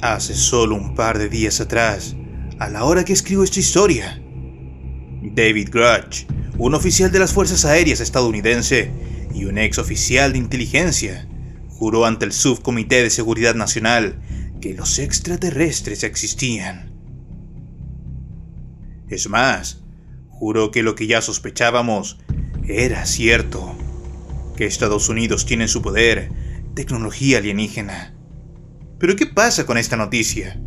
Hace solo un par de días atrás, a la hora que escribo esta historia, David Grush, un oficial de las Fuerzas Aéreas estadounidense y un ex oficial de inteligencia, juró ante el Subcomité de Seguridad Nacional que los extraterrestres existían. Es más, juró que lo que ya sospechábamos era cierto, que Estados Unidos tiene en su poder tecnología alienígena. ¿Pero qué pasa con esta noticia?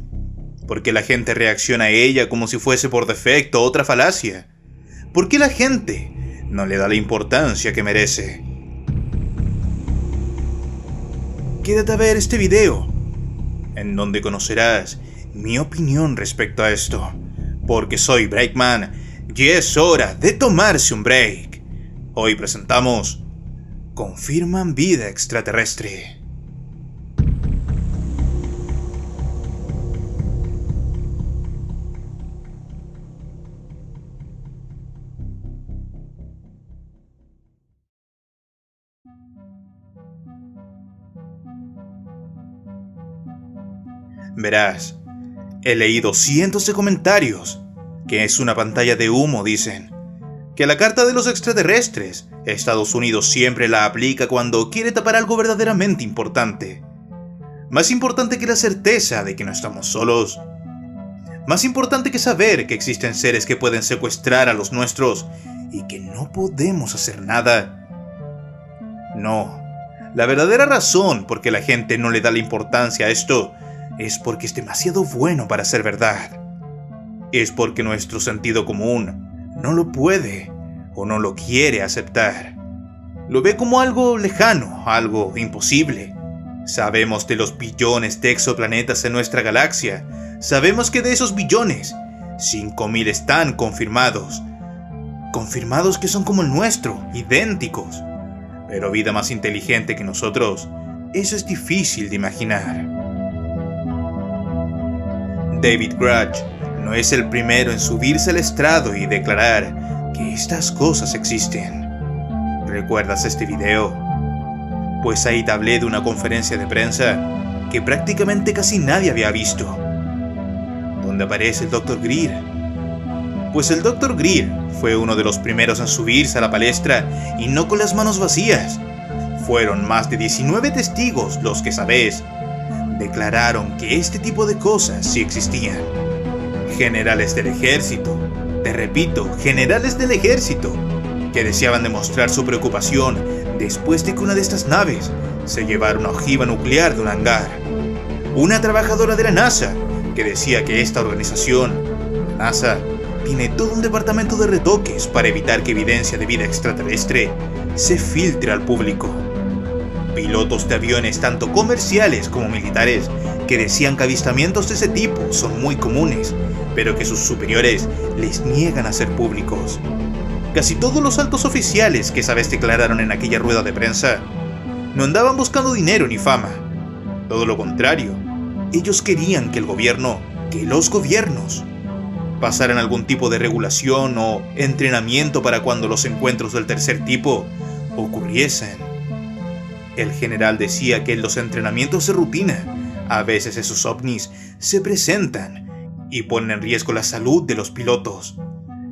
¿Por qué la gente reacciona a ella como si fuese por defecto otra falacia? ¿Por qué la gente no le da la importancia que merece? Quédate a ver este video, en donde conocerás mi opinión respecto a esto, porque soy Breakman y es hora de tomarse un break. Hoy presentamos Confirman vida extraterrestre. Verás, he leído cientos de comentarios que es una pantalla de humo, dicen. Que la carta de los extraterrestres, Estados Unidos siempre la aplica cuando quiere tapar algo verdaderamente importante. Más importante que la certeza de que no estamos solos. Más importante que saber que existen seres que pueden secuestrar a los nuestros y que no podemos hacer nada. No, la verdadera razón por qué la gente no le da la importancia a esto es porque es demasiado bueno para ser verdad. Es porque nuestro sentido común no lo puede o no lo quiere aceptar. Lo ve como algo lejano, algo imposible. Sabemos de los billones de exoplanetas en nuestra galaxia. Sabemos que de esos billones, 5.000 están confirmados. Confirmados que son como el nuestro, idénticos. Pero vida más inteligente que nosotros, eso es difícil de imaginar. David Grush no es el primero en subirse al estrado y declarar que estas cosas existen. ¿Recuerdas este video? Pues ahí te hablé de una conferencia de prensa que prácticamente casi nadie había visto, donde aparece el Dr. Greer. Pues el Dr. Greer fue uno de los primeros en subirse a la palestra y no con las manos vacías. Fueron más de 19 testigos los que, sabes, declararon que este tipo de cosas sí existían. Generales del ejército, te repito, generales del ejército, que deseaban demostrar su preocupación después de que una de estas naves se llevara una ojiva nuclear de un hangar. Una trabajadora de la NASA, que decía que esta organización, la NASA, tiene todo un departamento de retoques para evitar que evidencia de vida extraterrestre se filtre al público. Pilotos de aviones tanto comerciales como militares que decían que avistamientos de ese tipo son muy comunes, pero que sus superiores les niegan a ser públicos. Casi todos los altos oficiales que esa vez declararon en aquella rueda de prensa no andaban buscando dinero ni fama. Todo lo contrario, ellos querían que los gobiernos pasaran algún tipo de regulación o entrenamiento para cuando los encuentros del tercer tipo ocurriesen. El general decía que en los entrenamientos de rutina, a veces esos ovnis se presentan y ponen en riesgo la salud de los pilotos.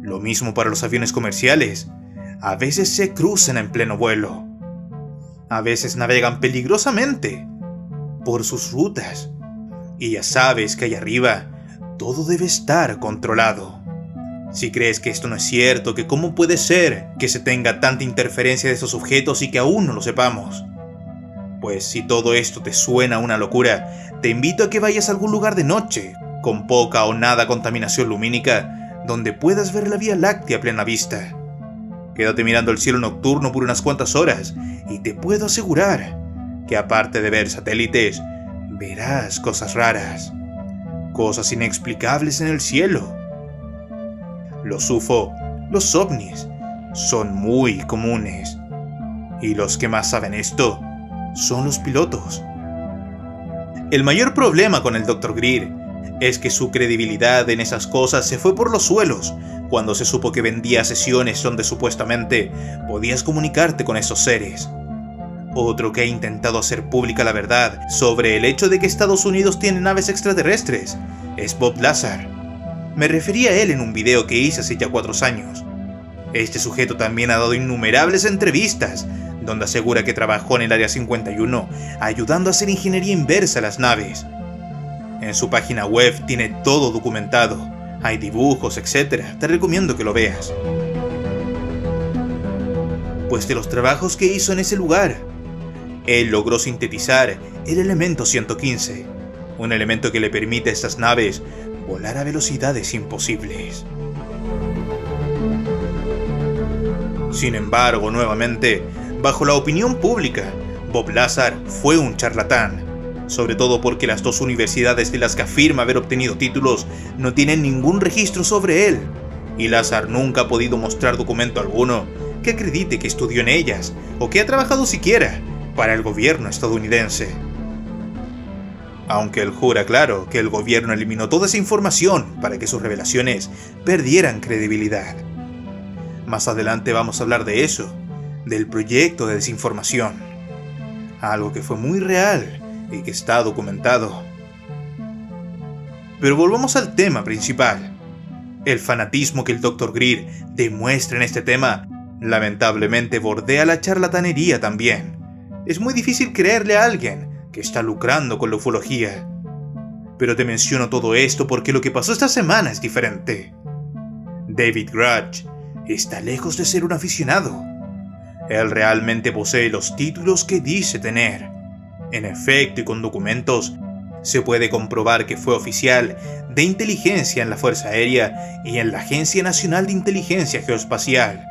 Lo mismo para los aviones comerciales. A veces se cruzan en pleno vuelo. A veces navegan peligrosamente por sus rutas. Y ya sabes que allá arriba todo debe estar controlado. Si crees que esto no es cierto, que cómo puede ser que se tenga tanta interferencia de estos objetos y que aún no lo sepamos. Pues si todo esto te suena a una locura, te invito a que vayas a algún lugar de noche, con poca o nada contaminación lumínica, donde puedas ver la Vía Láctea a plena vista. Quédate mirando el cielo nocturno por unas cuantas horas, y te puedo asegurar que aparte de ver satélites, verás cosas raras, cosas inexplicables en el cielo. Los UFO, los ovnis, son muy comunes, y los que más saben esto son los pilotos. El mayor problema con el Dr. Greer es que su credibilidad en esas cosas se fue por los suelos cuando se supo que vendía sesiones donde supuestamente podías comunicarte con esos seres. Otro que ha intentado hacer pública la verdad sobre el hecho de que Estados Unidos tiene naves extraterrestres es Bob Lazar. Me referí a él en un video que hice hace ya 4 años. Este sujeto también ha dado innumerables entrevistas donde asegura que trabajó en el Área 51 ayudando a hacer ingeniería inversa a las naves. En su página web tiene todo documentado, hay dibujos, etc. Te recomiendo que lo veas. Pues de los trabajos que hizo en ese lugar, él logró sintetizar el elemento 115, un elemento que le permite a estas naves volar a velocidades imposibles. Sin embargo, nuevamente, bajo la opinión pública, Bob Lazar fue un charlatán, sobre todo porque las 2 universidades de las que afirma haber obtenido títulos no tienen ningún registro sobre él, y Lazar nunca ha podido mostrar documento alguno que acredite que estudió en ellas o que ha trabajado siquiera para el gobierno estadounidense. Aunque él jura, claro, que el gobierno eliminó toda esa información para que sus revelaciones perdieran credibilidad. Más adelante vamos a hablar de eso, del proyecto de desinformación, algo que fue muy real y que está documentado. Pero volvamos al tema principal. El fanatismo que el Dr. Greer demuestra en este tema lamentablemente bordea la charlatanería también. Es muy difícil creerle a alguien que está lucrando con la ufología. Pero te menciono todo esto porque lo que pasó esta semana es diferente. David Grush está lejos de ser un aficionado. Él realmente posee los títulos que dice tener. En efecto, y con documentos, se puede comprobar que fue oficial de inteligencia en la Fuerza Aérea y en la Agencia Nacional de Inteligencia Geoespacial.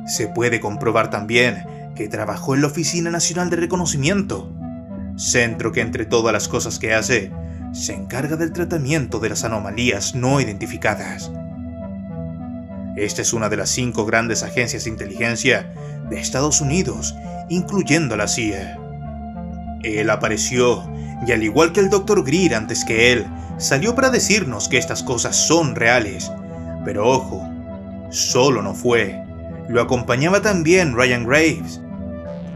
Se puede comprobar también que trabajó en la Oficina Nacional de Reconocimiento, centro que entre todas las cosas que hace, se encarga del tratamiento de las anomalías no identificadas. Esta es una de las 5 grandes agencias de inteligencia de Estados Unidos, incluyendo la CIA. Él apareció, y al igual que el Dr. Greer antes que él, salió para decirnos que estas cosas son reales. Pero ojo, solo no fue. Lo acompañaba también Ryan Graves,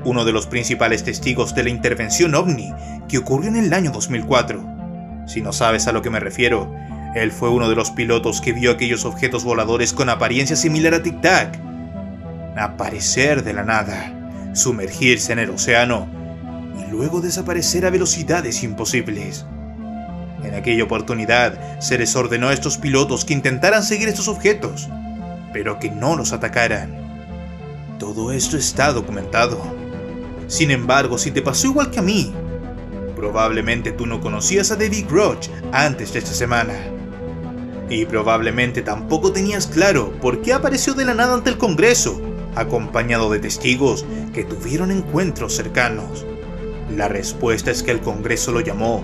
uno de los principales testigos de la intervención OVNI que ocurrió en el año 2004. Si no sabes a lo que me refiero, él fue uno de los pilotos que vio aquellos objetos voladores con apariencia similar a Tic Tac aparecer de la nada, sumergirse en el océano y luego desaparecer a velocidades imposibles. En aquella oportunidad se les ordenó a estos pilotos que intentaran seguir estos objetos, pero que no los atacaran. Todo esto está documentado. Sin embargo, si te pasó igual que a mí, probablemente tú no conocías a David Grush antes de esta semana. Y probablemente tampoco tenías claro por qué apareció de la nada ante el Congreso, acompañado de testigos que tuvieron encuentros cercanos. La respuesta es que el Congreso lo llamó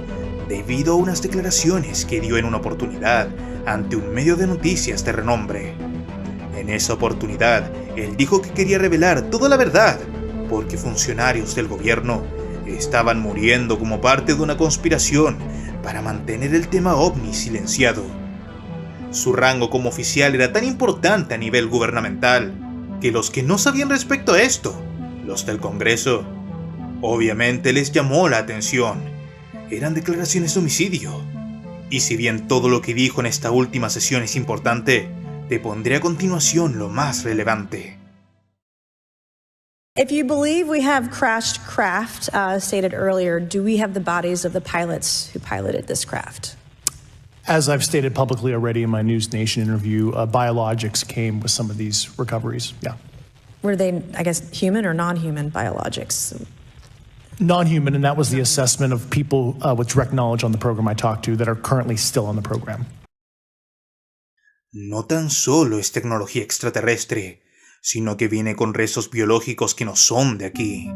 debido a unas declaraciones que dio en una oportunidad ante un medio de noticias de renombre. En esa oportunidad, él dijo que quería revelar toda la verdad, porque funcionarios del gobierno estaban muriendo como parte de una conspiración para mantener el tema OVNI silenciado. Su rango como oficial era tan importante a nivel gubernamental que los que no sabían respecto a esto, los del Congreso, obviamente les llamó la atención. Eran declaraciones de homicidio. Y si bien todo lo que dijo en esta última sesión es importante, te pondré a continuación lo más relevante. If you believe we have crashed craft, stated earlier, do we have the bodies of the pilots who piloted this craft? As I've stated publicly already in my News Nation interview, biologics came with some of these recoveries, yeah. Were they, I guess, human or non-human biologics? Non-human, and that was the assessment of people with direct knowledge on the program I talked to that are currently still on the program. No tan solo es tecnología extraterrestre, sino que viene con restos biológicos que no son de aquí.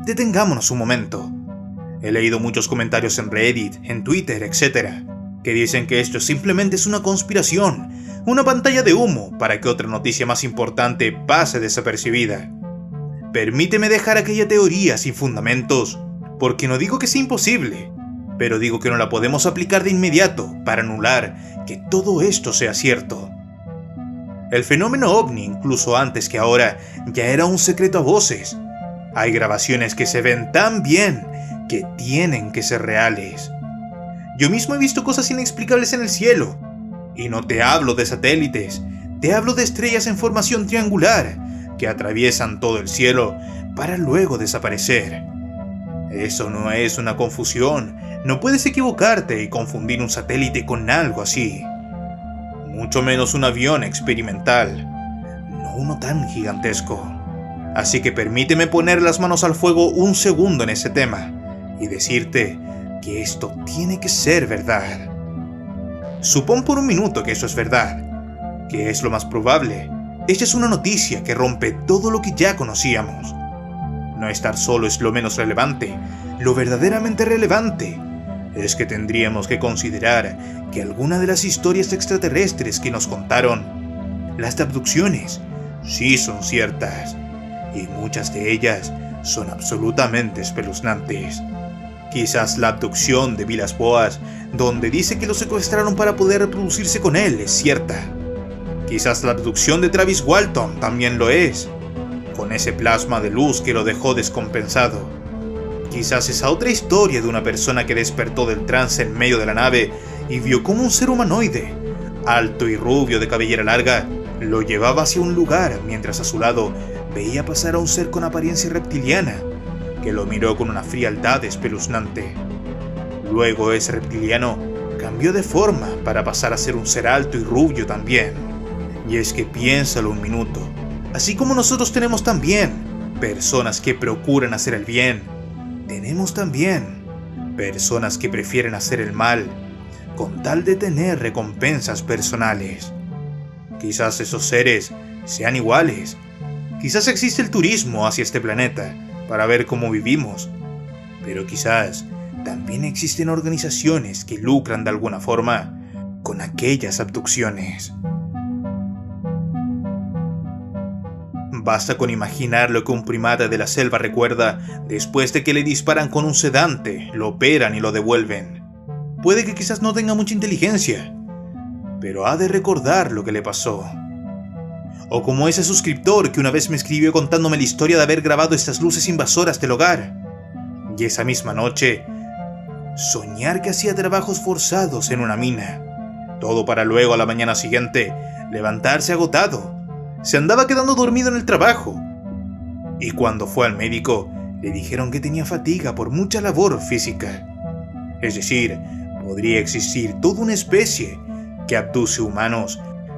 Detengámonos un momento. He leído muchos comentarios en Reddit, en Twitter, etc., que dicen que esto simplemente es una conspiración, una pantalla de humo para que otra noticia más importante pase desapercibida. Permíteme dejar aquella teoría sin fundamentos, porque no digo que sea imposible, pero digo que no la podemos aplicar de inmediato para anular que todo esto sea cierto. El fenómeno OVNI, incluso antes que ahora, ya era un secreto a voces. Hay grabaciones que se ven tan bien que tienen que ser reales. Yo mismo he visto cosas inexplicables en el cielo. Y no te hablo de satélites, te hablo de estrellas en formación triangular que atraviesan todo el cielo para luego desaparecer. Eso no es una confusión, no puedes equivocarte y confundir un satélite con algo así. Mucho menos un avión experimental, no uno tan gigantesco. Así que permíteme poner las manos al fuego un segundo en ese tema y decirte que esto tiene que ser verdad. Supón por un minuto que eso es verdad, que es lo más probable. Esta es una noticia que rompe todo lo que ya conocíamos. No estar solo es lo menos relevante. Lo verdaderamente relevante es que tendríamos que considerar que alguna de las historias extraterrestres que nos contaron, las de abducciones, sí son ciertas, y muchas de ellas son absolutamente espeluznantes. Quizás la abducción de Villas-Boas, donde dice que lo secuestraron para poder reproducirse con él, es cierta. Quizás la abducción de Travis Walton también lo es, con ese plasma de luz que lo dejó descompensado. Quizás esa otra historia de una persona que despertó del trance en medio de la nave y vio como un ser humanoide, alto y rubio de cabellera larga, lo llevaba hacia un lugar mientras a su lado veía pasar a un ser con apariencia reptiliana, que lo miró con una frialdad espeluznante. Luego ese reptiliano cambió de forma para pasar a ser un ser alto y rubio también. Y es que piénsalo un minuto, así como nosotros tenemos también personas que procuran hacer el bien, tenemos también personas que prefieren hacer el mal con tal de tener recompensas personales. Quizás esos seres sean iguales. Quizás existe el turismo hacia este planeta para ver cómo vivimos, pero quizás también existen organizaciones que lucran de alguna forma con aquellas abducciones. Basta con imaginar lo que un primate de la selva recuerda después de que le disparan con un sedante, lo operan y lo devuelven. Puede que quizás no tenga mucha inteligencia, pero ha de recordar lo que le pasó. O como ese suscriptor que una vez me escribió contándome la historia de haber grabado estas luces invasoras del hogar. Y esa misma noche, soñar que hacía trabajos forzados en una mina. Todo para luego a la mañana siguiente levantarse agotado. Se andaba quedando dormido en el trabajo. Y cuando fue al médico, le dijeron que tenía fatiga por mucha labor física. Es decir, podría existir toda una especie que abduce humanos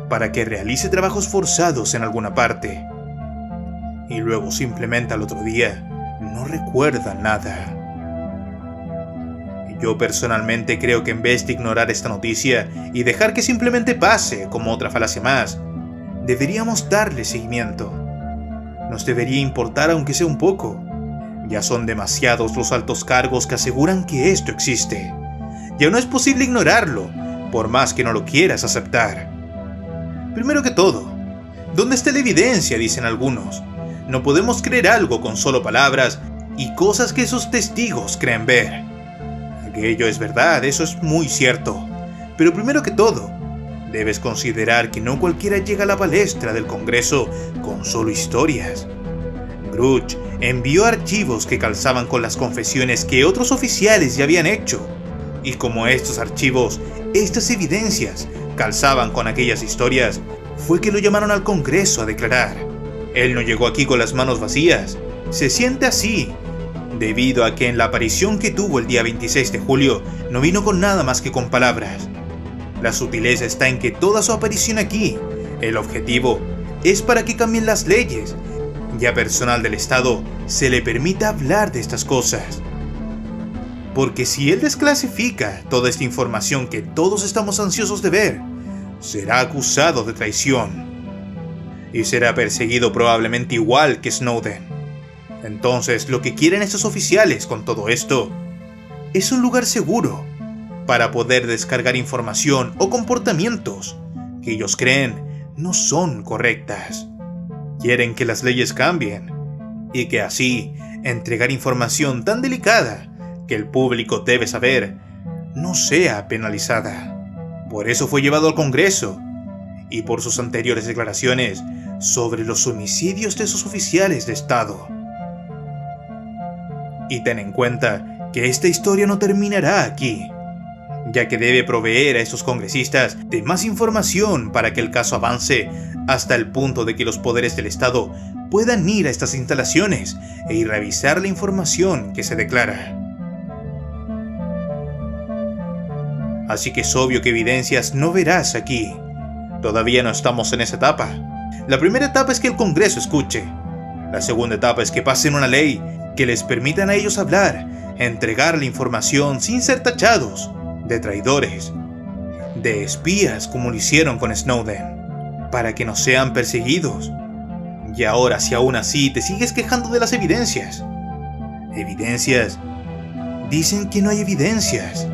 para que realice trabajos forzados en alguna parte. Y luego simplemente al otro día no recuerda nada. Yo personalmente creo que en vez de ignorar esta noticia y dejar que simplemente pase como otra falacia más, deberíamos darle seguimiento. Nos debería importar aunque sea un poco. Ya son demasiados los altos cargos que aseguran que esto existe. Ya no es posible ignorarlo, por más que no lo quieras aceptar. Primero que todo, ¿dónde está la evidencia?, dicen algunos. No podemos creer algo con solo palabras y cosas que esos testigos creen ver. Aquello es verdad, eso es muy cierto. Pero primero que todo, debes considerar que no cualquiera llega a la palestra del Congreso con solo historias. Gruch envió archivos que calzaban con las confesiones que otros oficiales ya habían hecho. Y como estos archivos, estas evidencias, calzaban con aquellas historias, fue que lo llamaron al Congreso a declarar. Él no llegó aquí con las manos vacías. Se siente así, debido a que en la aparición que tuvo el día 26 de julio, no vino con nada más que con palabras. La sutileza está en que toda su aparición aquí, el objetivo, es para que cambien las leyes, y a personal del Estado se le permita hablar de estas cosas. Porque si él desclasifica toda esta información que todos estamos ansiosos de ver, será acusado de traición. Y será perseguido probablemente igual que Snowden. Entonces, lo que quieren estos oficiales con todo esto es un lugar seguro para poder descargar información o comportamientos que ellos creen no son correctas. Quieren que las leyes cambien y que así entregar información tan delicada que el público debe saber no sea penalizada. Por eso fue llevado al Congreso y por sus anteriores declaraciones sobre los homicidios de sus oficiales de Estado. Y ten en cuenta que esta historia no terminará aquí, ya que debe proveer a estos congresistas de más información para que el caso avance hasta el punto de que los poderes del Estado puedan ir a estas instalaciones y revisar la información que se declara. Así que es obvio que evidencias no verás aquí. Todavía no estamos en esa etapa. La primera etapa es que el Congreso escuche. La segunda etapa es que pasen una ley que les permitan a ellos hablar, entregar la información sin ser tachados de traidores, de espías como lo hicieron con Snowden, para que no sean perseguidos. Y ahora, si aún así te sigues quejando de las evidencias. ¿Evidencias? Dicen que no hay evidencias.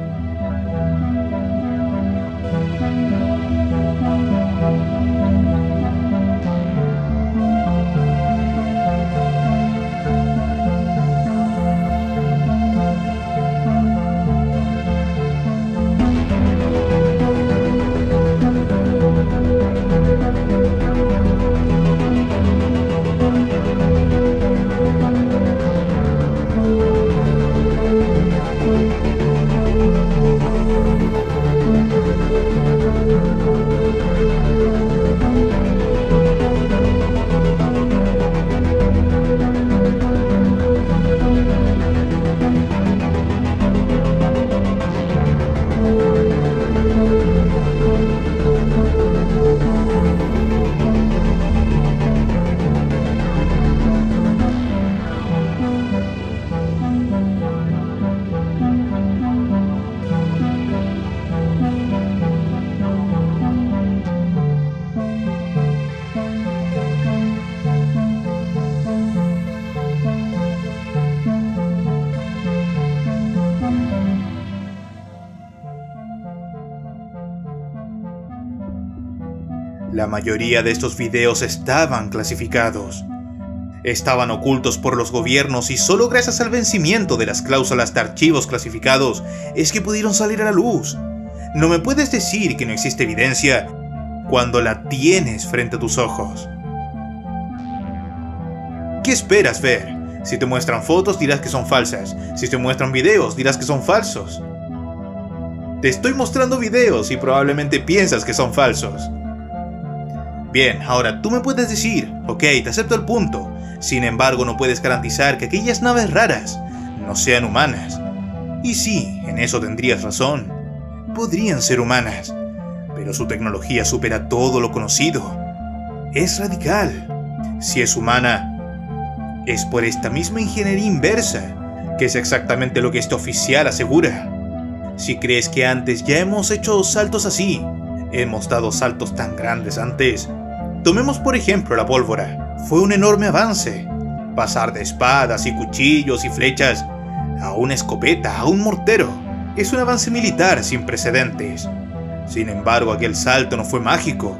La mayoría de estos videos estaban clasificados. Estaban ocultos por los gobiernos y solo gracias al vencimiento de las cláusulas de archivos clasificados es que pudieron salir a la luz. No me puedes decir que no existe evidencia cuando la tienes frente a tus ojos. ¿Qué esperas ver? Si te muestran fotos dirás que son falsas. Si te muestran videos dirás que son falsos. Te estoy mostrando videos y probablemente piensas que son falsos. Bien, ahora tú me puedes decir, ok, te acepto el punto. Sin embargo, no puedes garantizar que aquellas naves raras no sean humanas. Y sí, en eso tendrías razón. Podrían ser humanas, pero su tecnología supera todo lo conocido. Es radical. Si es humana, es por esta misma ingeniería inversa, que es exactamente lo que este oficial asegura. Si crees que antes ya hemos hecho saltos así, hemos dado saltos tan grandes antes. Tomemos por ejemplo la pólvora. Fue un enorme avance. Pasar de espadas y cuchillos y flechas a una escopeta, a un mortero. Es un avance militar sin precedentes. Sin embargo, aquel salto no fue mágico.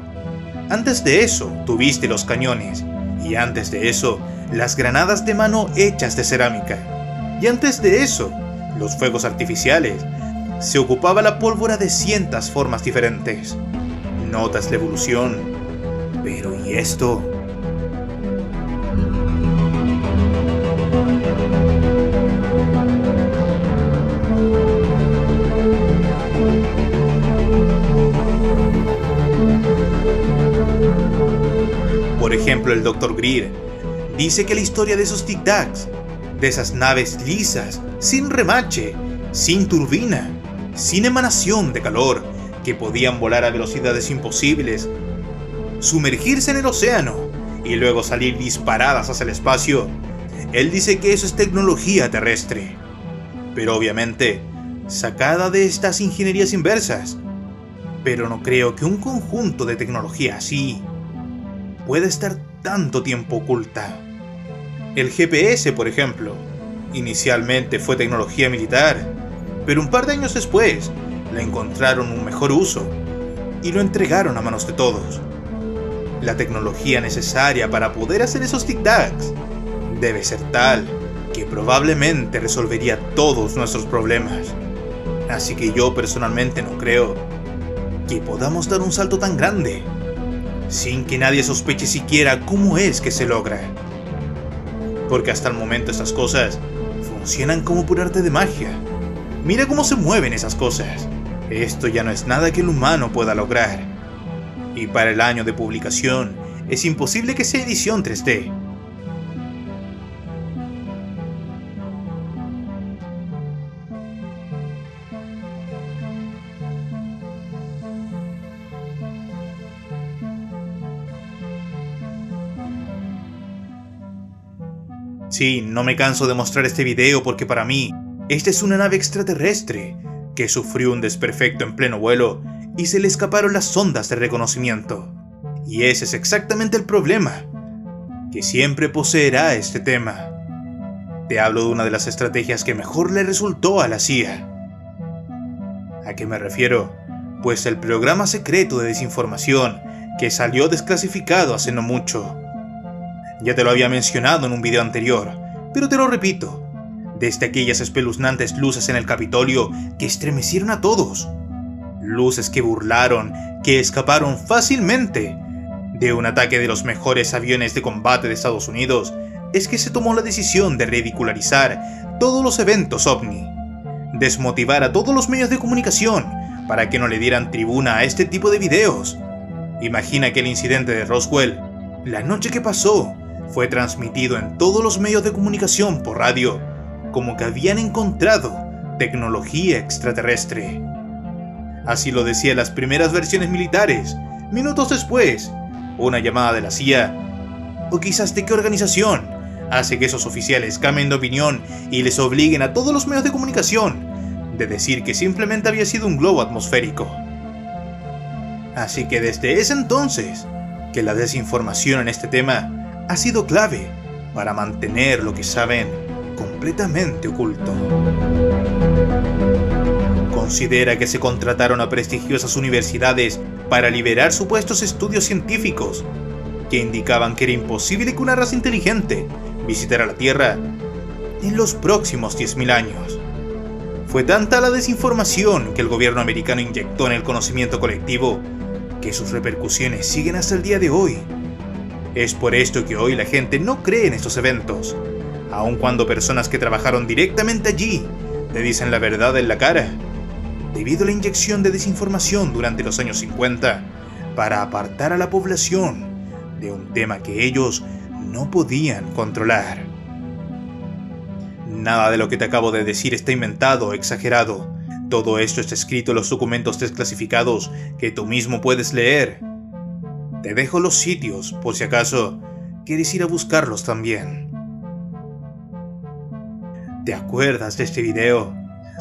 Antes de eso, tuviste los cañones. Y antes de eso, las granadas de mano hechas de cerámica. Y antes de eso, los fuegos artificiales. Se ocupaba la pólvora de cientos formas diferentes. Notas la evolución. Pero ¿y esto? Por ejemplo, el Dr. Greer dice que la historia de esos Tic Tacs, de esas naves lisas, sin remache, sin turbina, sin emanación de calor, que podían volar a velocidades imposibles, sumergirse en el océano y luego salir disparadas hacia el espacio. Él dice que eso es tecnología terrestre, pero obviamente sacada de estas ingenierías inversas. Pero no creo que un conjunto de tecnología así pueda estar tanto tiempo oculta. El GPS, por ejemplo, inicialmente fue tecnología militar, pero un par de años después le encontraron un mejor uso y lo entregaron a manos de todos. La tecnología necesaria para poder hacer esos tic-tacs debe ser tal que probablemente resolvería todos nuestros problemas. Así que yo personalmente no creo que podamos dar un salto tan grande sin que nadie sospeche siquiera cómo es que se logra. Porque hasta el momento estas cosas funcionan como por arte de magia. Mira cómo se mueven esas cosas. Esto ya no es nada que el humano pueda lograr. Y para el año de publicación, es imposible que sea edición 3D. Sí, no me canso de mostrar este video porque para mí, esta es una nave extraterrestre que sufrió un desperfecto en pleno vuelo y se le escaparon las sondas de reconocimiento. Y ese es exactamente el problema, que siempre poseerá este tema. Te hablo de una de las estrategias que mejor le resultó a la CIA. ¿A qué me refiero? Pues el programa secreto de desinformación que salió desclasificado hace no mucho. Ya te lo había mencionado en un video anterior, pero te lo repito. Desde aquellas espeluznantes luces en el Capitolio que estremecieron a todos. Luces que burlaron, que escaparon fácilmente de un ataque de los mejores aviones de combate de Estados Unidos, es que se tomó la decisión de ridicularizar todos los eventos OVNI. Desmotivar a todos los medios de comunicación para que no le dieran tribuna a este tipo de videos. Imagina que el incidente de Roswell, la noche que pasó, fue transmitido en todos los medios de comunicación por radio, como que habían encontrado tecnología extraterrestre. Así lo decían las primeras versiones militares. Minutos después, una llamada de la CIA, o quizás de qué organización, hace que esos oficiales cambien de opinión y les obliguen a todos los medios de comunicación de decir que simplemente había sido un globo atmosférico. Así que desde ese entonces, que la desinformación en este tema ha sido clave para mantener lo que saben completamente oculto. Considera que se contrataron a prestigiosas universidades para liberar supuestos estudios científicos que indicaban que era imposible que una raza inteligente visitara la Tierra en los próximos 10.000 años. Fue tanta la desinformación que el gobierno americano inyectó en el conocimiento colectivo que sus repercusiones siguen hasta el día de hoy. Es por esto que hoy la gente no cree en estos eventos, aun cuando personas que trabajaron directamente allí te dicen la verdad en la cara, debido a la inyección de desinformación durante los años 50 para apartar a la población de un tema que ellos no podían controlar. Nada de lo que te acabo de decir está inventado o exagerado. Todo esto está escrito en los documentos desclasificados que tú mismo puedes leer. Te dejo los sitios por si acaso quieres ir a buscarlos también. ¿Te acuerdas de este video?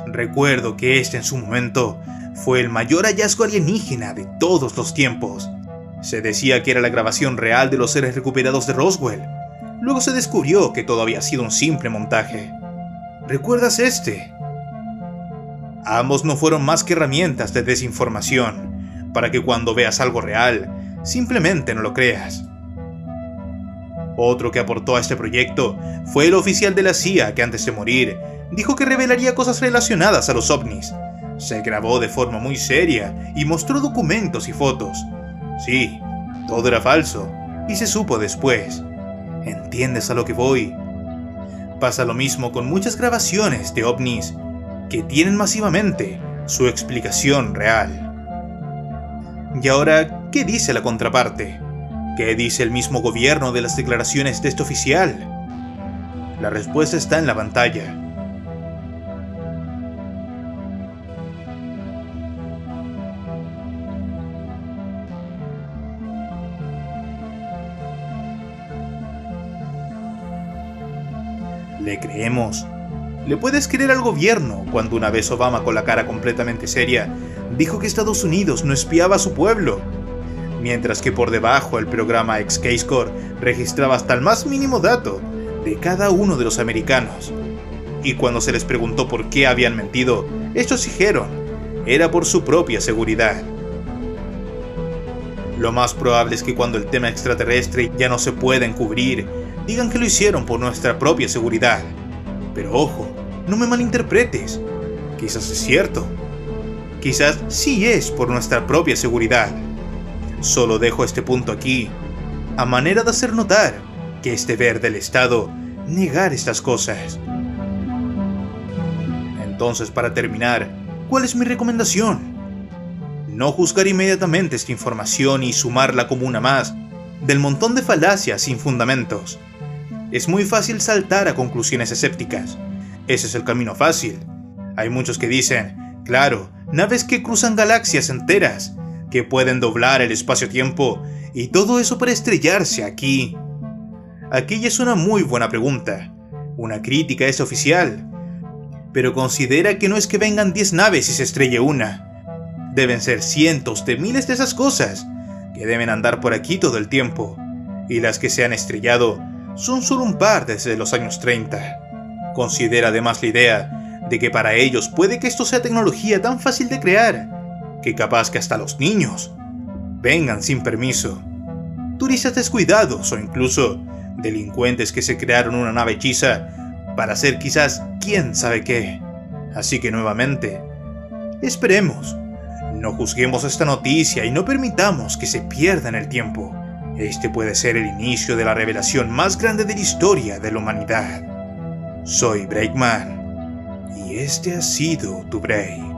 Recuerdo que este en su momento fue el mayor hallazgo alienígena de todos los tiempos. Se decía que era la grabación real de los seres recuperados de Roswell. Luego se descubrió que todo había sido un simple montaje. ¿Recuerdas este? Ambos no fueron más que herramientas de desinformación, para que cuando veas algo real, simplemente no lo creas. Otro que aportó a este proyecto fue el oficial de la CIA que antes de morir dijo que revelaría cosas relacionadas a los ovnis. Se grabó de forma muy seria y mostró documentos y fotos. Sí, todo era falso, y se supo después. ¿Entiendes a lo que voy? Pasa lo mismo con muchas grabaciones de ovnis que tienen masivamente su explicación real. Y ahora, ¿qué dice la contraparte? ¿Qué dice el mismo gobierno de las declaraciones de este oficial? La respuesta está en la pantalla. ¿Le creemos? ¿Le puedes creer al gobierno cuando una vez Obama, con la cara completamente seria, dijo que Estados Unidos no espiaba a su pueblo? Mientras que por debajo el programa X-Keyscore registraba hasta el más mínimo dato de cada uno de los americanos. Y cuando se les preguntó por qué habían mentido, estos dijeron, era por su propia seguridad. Lo más probable es que cuando el tema extraterrestre ya no se pueda encubrir, digan que lo hicieron por nuestra propia seguridad. Pero ojo, no me malinterpretes. Quizás es cierto. Quizás sí es por nuestra propia seguridad. Solo dejo este punto aquí, a manera de hacer notar que es deber del Estado negar estas cosas. Entonces, para terminar, ¿cuál es mi recomendación? No juzgar inmediatamente esta información y sumarla como una más del montón de falacias sin fundamentos. Es muy fácil saltar a conclusiones escépticas. Ese es el camino fácil. Hay muchos que dicen, claro, naves que cruzan galaxias enteras, que pueden doblar el espacio-tiempo, y todo eso para estrellarse aquí. Aquí es una muy buena pregunta. Una crítica es oficial. Pero considera que no es que vengan 10 naves y se estrelle una. Deben ser cientos de miles de esas cosas que deben andar por aquí todo el tiempo. Y las que se han estrellado son solo un par desde los años 30. Considera además la idea de que para ellos puede que esto sea tecnología tan fácil de crear, que capaz que hasta los niños vengan sin permiso. Turistas descuidados o incluso delincuentes que se crearon una nave hechiza para hacer quizás quién sabe qué. Así que nuevamente, esperemos, no juzguemos esta noticia y no permitamos que se pierda en el tiempo. Este puede ser el inicio de la revelación más grande de la historia de la humanidad. Soy Breakman y este ha sido tu break.